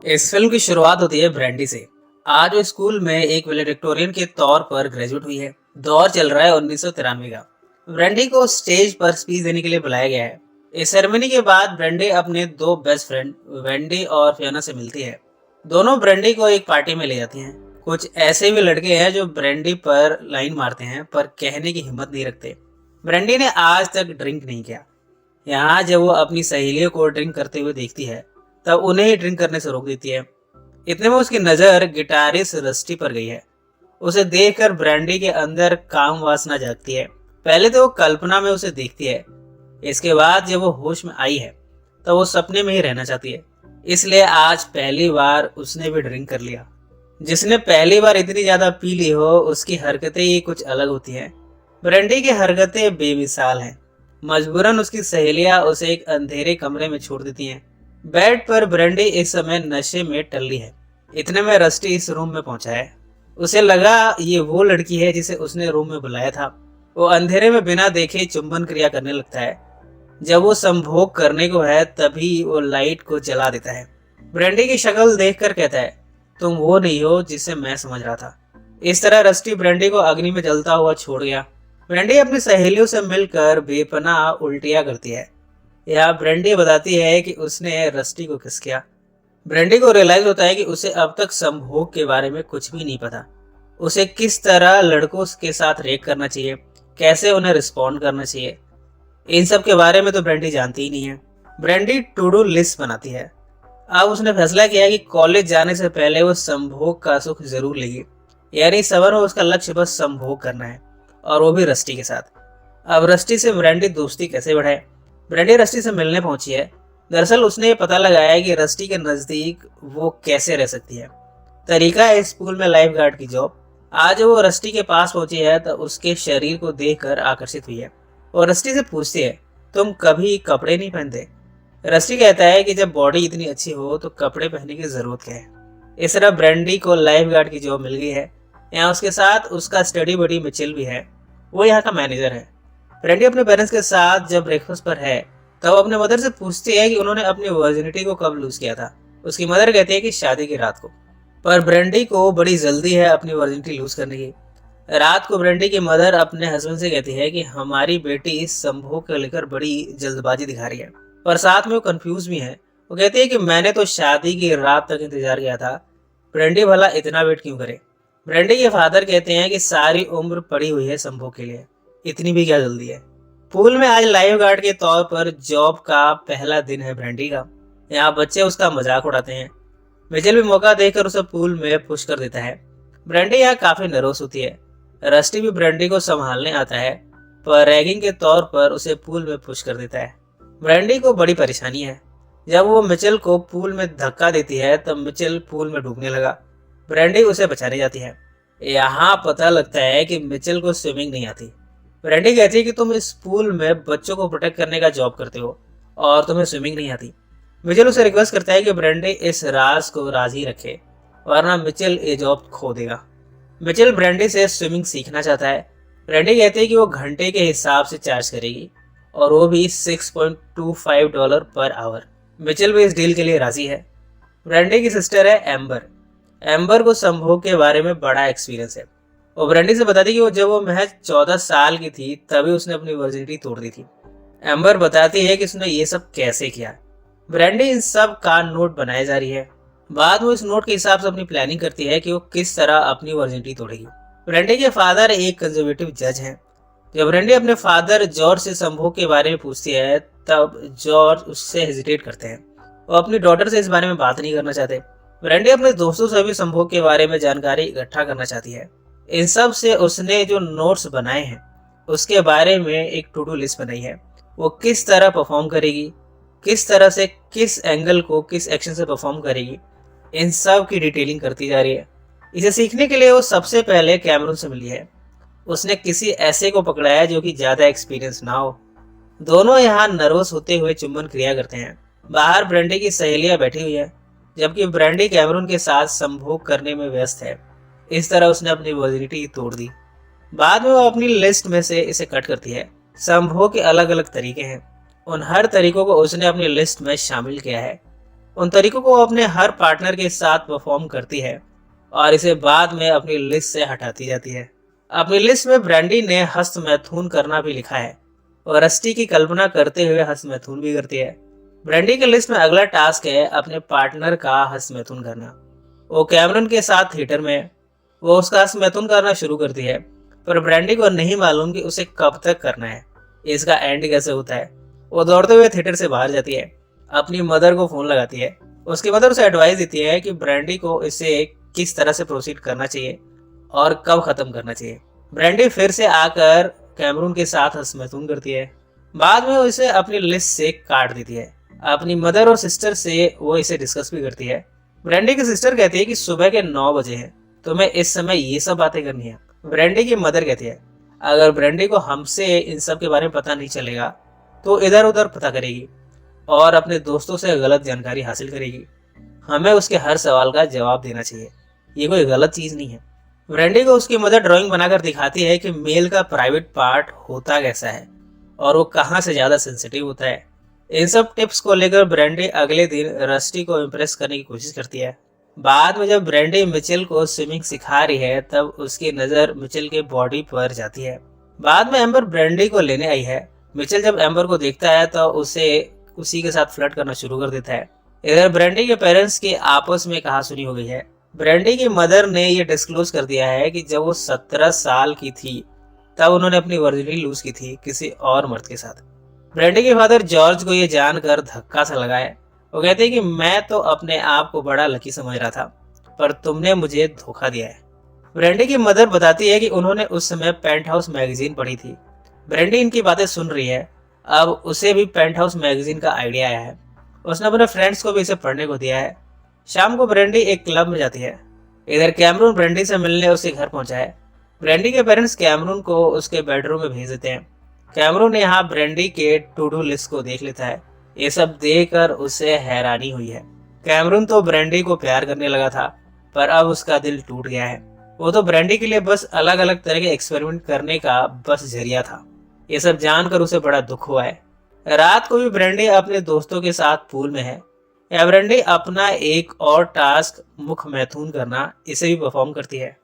इस फिल्म की शुरुआत होती है ब्रांडी से। आज वो स्कूल में एक वैलेडिक्टोरियन के तौर पर ग्रेजुएट हुई है। दौर चल रहा है 1993 का। ब्रांडी को स्टेज पर स्पीच देने के लिए बुलाया गया है। इस सेरेमनी के बाद ब्रांडी अपने दो बेस्ट फ्रेंड वेंडी और फियोना से मिलती है। दोनों ब्रांडी को एक पार्टी में ले जाती हैं। कुछ ऐसे भी लड़के हैं जो ब्रांडी पर लाइन मारते हैं पर कहने की हिम्मत नहीं रखते। ब्रांडी ने आज तक ड्रिंक नहीं किया। यहाँ जब वो अपनी सहेलियों को ड्रिंक करते हुए देखती है तब उन्हें ही ड्रिंक करने से रोक देती है। इतने में उसकी नज़र गिटारिस्ट रस्टी पर गई है। उसे देखकर ब्रांडी के अंदर काम वासना जागती है। पहले तो वो कल्पना में उसे देखती है। इसके बाद जब वो होश में आई है तो वो सपने में ही रहना चाहती है। इसलिए आज पहली बार उसने भी ड्रिंक कर लिया। जिसने पहली बार इतनी ज्यादा पी ली हो उसकी हरकतें ही कुछ अलग होती हैं। ब्रांडी की हरकतें बेमिसाल हैं। मजबूरन उसकी सहेलियां उसे एक अंधेरे कमरे में छोड़ देती हैं। बेड पर ब्रांडी इस समय नशे में टल्ली है। इतने में रस्टी इस रूम में पहुंचा है। उसे लगा ये वो लड़की है जिसे उसने रूम में बुलाया था। वो अंधेरे में बिना देखे चुंबन क्रिया करने लगता है। जब वो संभोग करने को है तभी वो लाइट को जला देता है। ब्रांडी की शक्ल देखकर कहता है, तुम वो नहीं हो जिसे मैं समझ रहा था। इस तरह रस्टी ब्रांडी को अग्नि में जलता हुआ छोड़ गया। ब्रांडी अपनी सहेलियों से मिलकर बेपनाह उल्टियां करती है। यह ब्रांडी बताती है कि उसने रस्टी को किस किया। ब्रांडी को रियलाइज होता है कि उसे अब तक संभोग के बारे में कुछ भी नहीं पता। उसे किस तरह लड़कों के साथ रेक करना चाहिए, कैसे उन्हें रिस्पॉन्ड करना चाहिए, इन सब के बारे में तो ब्रांडी जानती ही नहीं है। ब्रांडी टू डू लिस्ट बनाती है। अब उसने फैसला किया कि कॉलेज जाने से पहले वो संभोग का सुख जरूर लेगी। यानी सबर में उसका लक्ष्य बस संभोग करना है, और वो भी रस्टी के साथ। अब रस्टी से ब्रांडी दोस्ती कैसे बढ़ाए। ब्रांडी रस्टी से मिलने पहुंची है। दरअसल उसने ये पता लगाया है कि रस्टी के नजदीक वो कैसे रह सकती है। तरीका है स्कूल में लाइफ गार्ड की जॉब। आज वो रस्टी के पास पहुंची है तो उसके शरीर को देखकर आकर्षित हुई है और रस्टी से पूछती है, तुम कभी कपड़े नहीं पहनते। रस्टी कहता है कि जब बॉडी इतनी अच्छी हो तो कपड़े पहनने की जरूरत क्या है। इस तरह ब्रांडी को लाइफ गार्ड की जॉब मिल गई है। यहाँ उसके साथ उसका स्टडी बडी मिचेल भी है। वो यहाँ का मैनेजर है। ब्रांडी अपने पेरेंट्स के साथ जब ब्रेकफास्ट पर है तब अपने मदर से पूछती है कि उन्होंने अपनी वर्जिनिटी को कब लूज किया था। उसकी मदर कहती है कि शादी की रात को। पर ब्रांडी को बड़ी जल्दी है अपनी वर्जिनिटी लूज करने की। रात को ब्रांडी की मदर अपने हस्बैंड से कहती है कि हमारी बेटी इस संभोग को लेकर बड़ी जल्दबाजी दिखा रही है, पर साथ में वो कंफ्यूज भी है। वो कहती है कि मैंने तो शादी की रात तक इंतजार किया था, ब्रांडी भला इतना वेट क्यों करे। ब्रांडी के फादर कहते हैं कि सारी उम्र पड़ी हुई है संभोग के लिए, इतनी भी क्या जल्दी है। पूल में आज लाइफ गार्ड के तौर पर जॉब का पहला दिन है ब्रांडी का। यहाँ बच्चे उसका मजाक उड़ाते हैं। मिचेल भी मौका देकर उसे पूल में पुश कर देता है। ब्रांडी यहाँ काफी नर्वस होती है। रस्टी भी ब्रांडी को संभालने आता है पर रैगिंग के तौर पर उसे पूल में पुश कर देता है। ब्रांडी को बड़ी परेशानी है। जब वो मिचेल को पूल में धक्का देती है तब मिचेल पूल में डूबने लगा। ब्रांडी उसे बचाने जाती है। यहाँ पता लगता है कि मिचेल को स्विमिंग नहीं आती। ब्रांडी कहती है कि तुम इस पूल में बच्चों को प्रोटेक्ट करने का जॉब करते हो और तुम्हें स्विमिंग नहीं आती। मिचेल उसे रिक्वेस्ट करता है कि ब्रांडी इस राज को राज ही रखे वरना मिचेल ये जॉब खो देगा। मिचेल ब्रांडी से स्विमिंग सीखना चाहता है। ब्रांडी कहती है कि वो घंटे के हिसाब से चार्ज करेगी और वो भी $6.25 पर आवर। मिचेल भी इस डील के लिए राजी है। ब्रांडी की सिस्टर है एम्बर। एम्बर को संभोग के बारे में बड़ा एक्सपीरियंस है। वो ब्रांडी से बताती कि वो जब वो महज 14 साल की थी तभी उसने अपनी वर्जिनिटी तोड़ दी थी। एम्बर बताती है कि उसने ये सब कैसे किया। ब्रांडी इन सब का नोट बनाए जा रही है। बाद में इस नोट के हिसाब से अपनी प्लानिंग करती है कि वो किस तरह अपनी वर्जिनिटी तोड़ेगी। ब्रांडी के फादर एक कंजर्वेटिव जज हैं। जब ब्रांडी अपने फादर जॉर्ज से संभोग के बारे में पूछती है तब जॉर्ज उससे हेजिटेट करते हैं। वो अपनी डॉटर से इस बारे में बात नहीं करना चाहते। ब्रांडी अपने दोस्तों से भी संभोग के बारे में जानकारी इकट्ठा करना चाहती है। इन सब से उसने जो नोट्स बनाए हैं उसके बारे में एक टू डू लिस्ट बनाई है। वो किस तरह परफॉर्म करेगी, किस तरह से, किस एंगल को किस एक्शन से परफॉर्म करेगी, इन सब की डिटेलिंग करती जा रही है। इसे सीखने के लिए वो सबसे पहले कैमरून से मिली है। उसने किसी ऐसे को पकड़ा है जो कि ज्यादा एक्सपीरियंस ना हो। दोनों यहाँ नर्वस होते हुए चुंबन क्रिया करते हैं। बाहर ब्रांडी की सहेलियां बैठी हुई है जबकि ब्रांडी कैमरून के साथ संभोग करने में व्यस्त है। इस तरह उसने अपनी वर्जिनिटी तोड़ दी। बाद में वो अपनी लिस्ट में से इसे कट करती है। संभोग के अलग अलग तरीके हैं, उन हर तरीकों को उसने अपनी लिस्ट में शामिल किया है। उन तरीकों को अपने हर पार्टनर के साथ परफॉर्म करती है और इसे बाद में अपनी लिस्ट से हटाती जाती है। अपनी लिस्ट में ब्रांडी ने हस्तमैथुन करना भी लिखा है और रस्टी की कल्पना करते हुए हस्तमैथुन भी करती है। ब्रांडी की लिस्ट में अगला टास्क है अपने पार्टनर का हस्तमैथुन करना। वो कैमरन के साथ थिएटर में वो उसका हस्तमैथुन करना शुरू करती है, पर ब्रांडी को नहीं मालूम कि उसे कब तक करना है, इसका एंड कैसे होता है। वो दौड़ते हुए थिएटर से बाहर जाती है, अपनी मदर को फोन लगाती है। उसकी मदर उसे एडवाइस देती है कि ब्रांडी को इसे किस तरह से प्रोसीड करना चाहिए और कब खत्म करना चाहिए। ब्रांडी फिर से आकर कैमरून के साथ हस्तमैथुन करती है, बाद में वो इसे अपनी लिस्ट से काट देती है। अपनी मदर और सिस्टर से वो इसे डिस्कस भी करती है। ब्रांडी की सिस्टर कहती है कि सुबह के 9 बजे हैं, तुम्हें इस समय ये सब बातें करनी है। ब्रांडी की मदर कहती है अगर ब्रांडी को हमसे इन सब के बारे में पता नहीं चलेगा तो इधर उधर पता करेगी और अपने दोस्तों से गलत जानकारी हासिल करेगी। हमें उसके हर सवाल का जवाब देना चाहिए, ये कोई गलत चीज नहीं है। ब्रांडी को उसकी मदर ड्राइंग बनाकर दिखाती है कि मेल का प्राइवेट पार्ट होता कैसा है और वो कहाँ से ज्यादा सेंसिटिव होता है। इन सब टिप्स को लेकर ब्रांडी अगले दिन रस्टी को इम्प्रेस करने की कोशिश करती है। बाद में जब ब्रांडी मिचेल को स्विमिंग सिखा रही है तब उसकी नजर मिचेल के बॉडी पर जाती है। बाद में एम्बर ब्रांडी को लेने आई है। मिचेल जब एम्बर को देखता है तो उसे उसी के साथ फ्लर्ट करना शुरू कर देता है। इधर ब्रांडी के पेरेंट्स की आपस में कहासुनी हो गई है। ब्रांडी की मदर ने यह डिस्क्लोज कर दिया है कि जब वो 17 साल की थी तब उन्होंने अपनी वर्जिनिटी लूज की थी किसी और मर्द के साथ। ब्रांडी के फादर जॉर्ज को यह जानकर धक्का सा लगा है। वो कहते हैं कि मैं तो अपने आप को बड़ा लकी समझ रहा था, पर तुमने मुझे धोखा दिया है। ब्रांडी की मदर बताती है कि उन्होंने उस समय पेंट हाउस मैगजीन पढ़ी थी। ब्रांडी इनकी बातें सुन रही है। अब उसे भी पेंट हाउस मैगजीन का आइडिया आया है। उसने अपने फ्रेंड्स को भी इसे पढ़ने को दिया है। शाम को ब्रांडी एक क्लब में जाती है। इधर कैमरून ब्रांडी से मिलने उसके घर पहुंचा है। ब्रांडी के पेरेंट्स कैमरून को उसके बेडरूम में भेज देते हैं। कैमरून यहाँ ब्रांडी के टू डू लिस्ट को देख लेता है। ये सब देखकर उसे हैरानी हुई है। कैमरून तो ब्रांडी को प्यार करने लगा था, पर अब उसका दिल टूट गया है। वो तो ब्रांडी के लिए बस अलग अलग तरह के एक्सपेरिमेंट करने का बस जरिया था। ये सब जानकर उसे बड़ा दुख हुआ है। रात को भी ब्रांडी अपने दोस्तों के साथ पूल में है। या ब्रांडी अपना एक और टास्क मुख मैथुन करना इसे भी परफॉर्म करती है।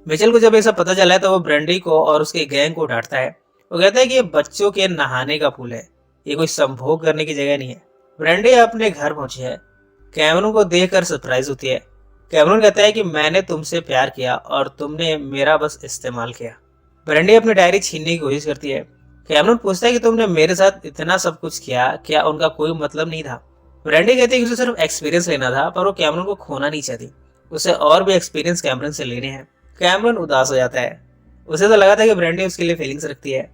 मिचेल को जब ये सब पता चला है तो वो ब्रांडी को और उसके गैंग को डांटता है। वो कहता है कि ये बच्चों के नहाने का पूल है, ये कोई संभोग करने की जगह नहीं है। ब्रांडी अपने घर पहुंची है। कैमरून को देखकर सरप्राइज होती है। कैमरून कहता है कि मैंने तुमसे प्यार किया और तुमने मेरा बस इस्तेमाल किया। ब्रांडी अपनी डायरी छीनने की कोशिश करती है। कैमरून पूछता है कि तुमने मेरे साथ इतना सब कुछ किया, क्या उनका कोई मतलब नहीं था? ब्रांडी कहती है कि उसे सिर्फ एक्सपीरियंस लेना था, पर वो कैमरून को खोना नहीं चाहती। उसे और भी एक्सपीरियंस कैमरून से लेने हैं। कैमरून उदास हो जाता है। उसे तो लगा था कि ब्रांडी उसके लिए फीलिंग्स रखती है।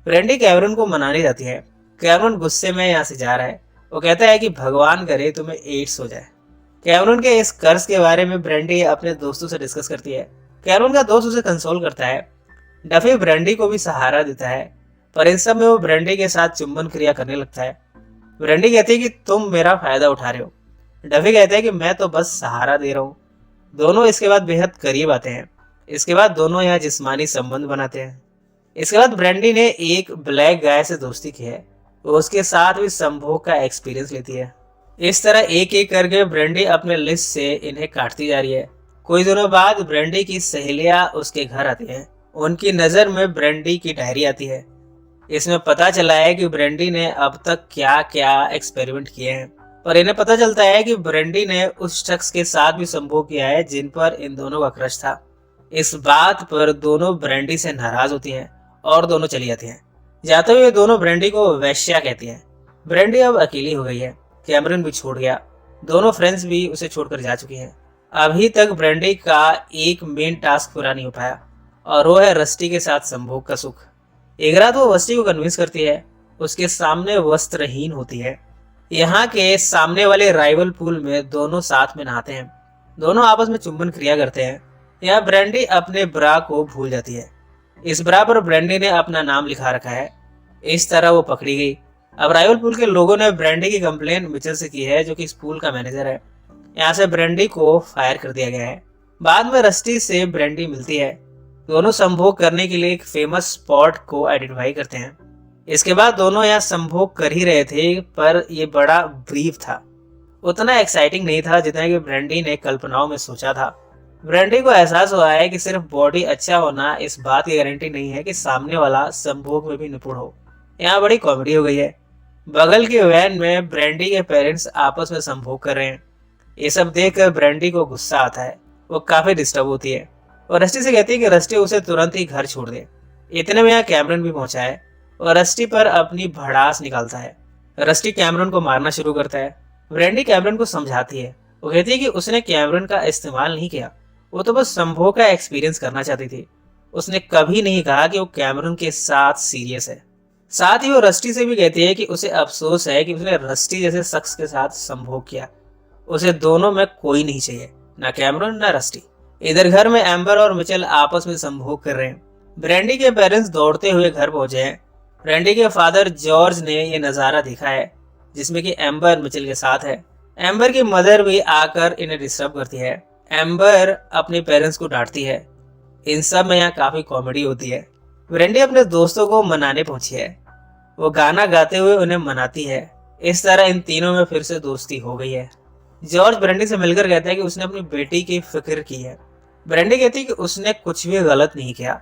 ब्रांडी कैमरून को मनाने जाती है। कैमरून गुस्से में यहाँ से जा रहा है। वो कहता है कि भगवान करे तुम्हें एड्स हो जाए। कैमरून के इस कर्ज के बारे में ब्रांडी अपने दोस्तों से डिस्कस करती है। कैमरून का दोस्त उसे कंसोल करता है। डफी ब्रांडी को भी सहारा देता है, पर इन सब में वो ब्रांडी के साथ चुंबन क्रिया करने लगता है। ब्रांडी कहती है कि तुम मेरा फायदा उठा रहे हो। डफी कहता है कि मैं तो बस सहारा दे रहा हूँ। दोनों इसके बाद बेहद करीब आते हैं। इसके बाद दोनों यहाँ जिस्मानी संबंध बनाते हैं। इसके बाद ब्रांडी ने एक ब्लैक गाय से दोस्ती की है। वो उसके साथ भी संभोग का एक्सपीरियंस लेती है। इस तरह एक एक करके ब्रांडी अपने लिस्ट से इन्हें काटती जा रही है। कुछ दिनों बाद ब्रांडी की सहेलियां उसके घर आती हैं। उनकी नज़र में ब्रांडी की डायरी आती है। इसमें पता चला है कि ब्रांडी ने अब तक क्या क्या एक्सपेरिमेंट किए हैं, पर इन्हें पता चलता है कि ब्रांडी ने उस शख्स के साथ भी संभोग किया है जिन पर इन दोनों का क्रश था। इस बात पर दोनों ब्रांडी से नाराज होती हैं और दोनों चली जाती हैं। जाते हुए दोनों ब्रांडी को वैश्या कहती हैं। ब्रांडी अब अकेली हो गई है। कैमरून भी छोड़ गया। दोनों फ्रेंड्स भी उसे छोड़कर जा चुकी हैं। अभी तक ब्रांडी का एक मेन टास्क पूरा नहीं हो पाया और वो है रस्टी के साथ संभोग का सुख। एक रात वो रस्टी को कन्विंस करती है। उसके सामने वस्त्रहीन होती है। यहाँ के सामने वाले राइवल पूल में दोनों साथ में नहाते हैं। दोनों आपस में चुंबन क्रिया करते हैं। यहाँ ब्रांडी अपने ब्रा को भूल जाती है। इस ब्रा पर ब्रांडी ने अपना नाम लिखा रखा है। इस तरह वो पकड़ी गई। अब राइवल पूल के लोगों ने ब्रांडी की कंप्लेन मिचेल से की है, जो कि इस पूल का मैनेजर है। यहाँ से ब्रांडी को फायर कर दिया गया है। बाद में रस्टी से ब्रांडी मिलती है। दोनों संभोग करने के लिए एक फेमस स्पॉट को आइडेंटिफाई करते हैं। इसके बाद दोनों यहाँ संभोग कर ही रहे थे, पर यह बड़ा ब्रीफ था। उतना एक्साइटिंग नहीं था जितना कि ब्रेंडी ने कल्पनाओं में सोचा था। ब्रेंडी को एहसास हुआ है कि सिर्फ बॉडी अच्छा होना इस बात की गारंटी नहीं है कि सामने वाला संभोग में भी निपुण हो। यहाँ बड़ी कॉमेडी हो गई है। बगल की वैन में ब्रेंडी के पेरेंट्स आपस में संभोग कर रहे हैं। ये सब देखकर ब्रेंडी को गुस्सा आता है। वो काफी डिस्टर्ब होती है और रस्टी से कहती है कि रस्टी उसे तुरंत ही घर छोड़ दे। इतने में यहाँ कैमरन भी पहुंचा है और रस्टी पर अपनी भड़ास निकालता है। रस्टी कैमरन को मारना शुरू करता है। ब्रेंडी कैमरन को समझाती है। वो कहती है कि उसने कैमरन का इस्तेमाल नहीं किया, वो तो बस संभोग का एक्सपीरियंस करना चाहती थी। उसने कभी नहीं कहा कि वो कैमरन के साथ सीरियस है। साथ ही वो रस्टी से भी कहती है कि उसे अफसोस है कि उसने रस्टी जैसे शख्स के साथ संभोग किया। उसे दोनों में कोई नहीं चाहिए, ना कैमरन ना रस्टी। इधर घर में एम्बर और मिचेल आपस में संभोग कर रहे हैं। ब्रेंडी के पेरेंट्स दौड़ते हुए घर पहुंचे हैं। ब्रेंडी के फादर जॉर्ज ने ये नज़ारा देखा है जिसमें कि एम्बर मिचेल के साथ है। एम्बर की मदर भी आकर इन्हें डिस्टर्ब करती है। एम्बर अपने पेरेंट्स को डांटती है। इन सब में यहाँ काफी कॉमेडी होती है। ब्रेंडी अपने दोस्तों को मनाने पहुंची है। वो गाना गाते हुए उन्हें मनाती है। इस तरह इन तीनों में फिर से दोस्ती हो गई है। जॉर्ज ब्रेंडी से मिलकर कहता है कि उसने अपनी बेटी की फिक्र की है। ब्रेंडी कहती है कि उसने कुछ भी गलत नहीं किया,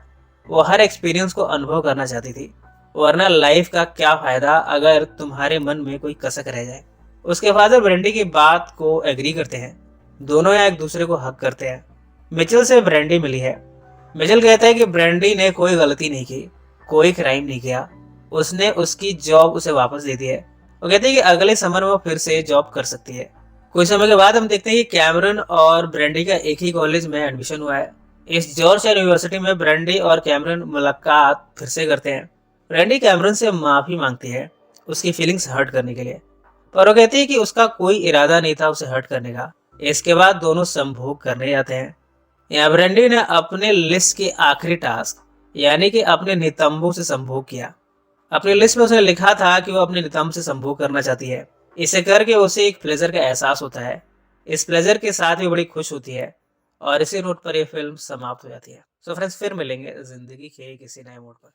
वो हर एक्सपीरियंस को अनुभव करना चाहती थी, वरना लाइफ का क्या फायदा अगर तुम्हारे मन में कोई कसक रह जाए। उसके फादर ब्रेंडी की बात को एग्री करते हैं। दोनों यहाँ एक दूसरे को हक करते हैं। मिचेल से ब्रेंडी मिली है। मिचेल कहता है कि ब्रेंडी ने कोई गलती नहीं की, कोई क्राइम नहीं किया, उसने उसकी जॉब उसे वापस दे दी है। वो कहते हैं कि अगले समर में वो फिर से जॉब कर सकती है। कुछ समय के बाद हम देखते हैं कि कैमरन और ब्रेंडी का एक ही कॉलेज में एडमिशन हुआ है। इस जॉर्ज यूनिवर्सिटी में ब्रेंडी और कैमरन मुलाकात फिर से करते हैं। ब्रेंडी कैमरन से माफी मांगती है उसकी फीलिंग्स हर्ट करने के लिए, पर वो कहती है कि उसका कोई इरादा नहीं था उसे हर्ट करने का। इसके बाद दोनों संभोग करने जाते हैं। यहाँ ब्रेंडी ने अपने लिस्ट के आखिरी टास्क यानी कि अपने नितंबों से संभोग किया। अपनी लिस्ट में उसने लिखा था कि वो अपने नितंब से संभोग करना चाहती है। इसे करके उसे एक प्लेजर का एहसास होता है। इस प्लेजर के साथ भी बड़ी खुश होती है और इसी नोट पर यह फिल्म समाप्त हो जाती है। सो फ्रेंड्स, फिर मिलेंगे जिंदगी के किसी नए मोड़ पर।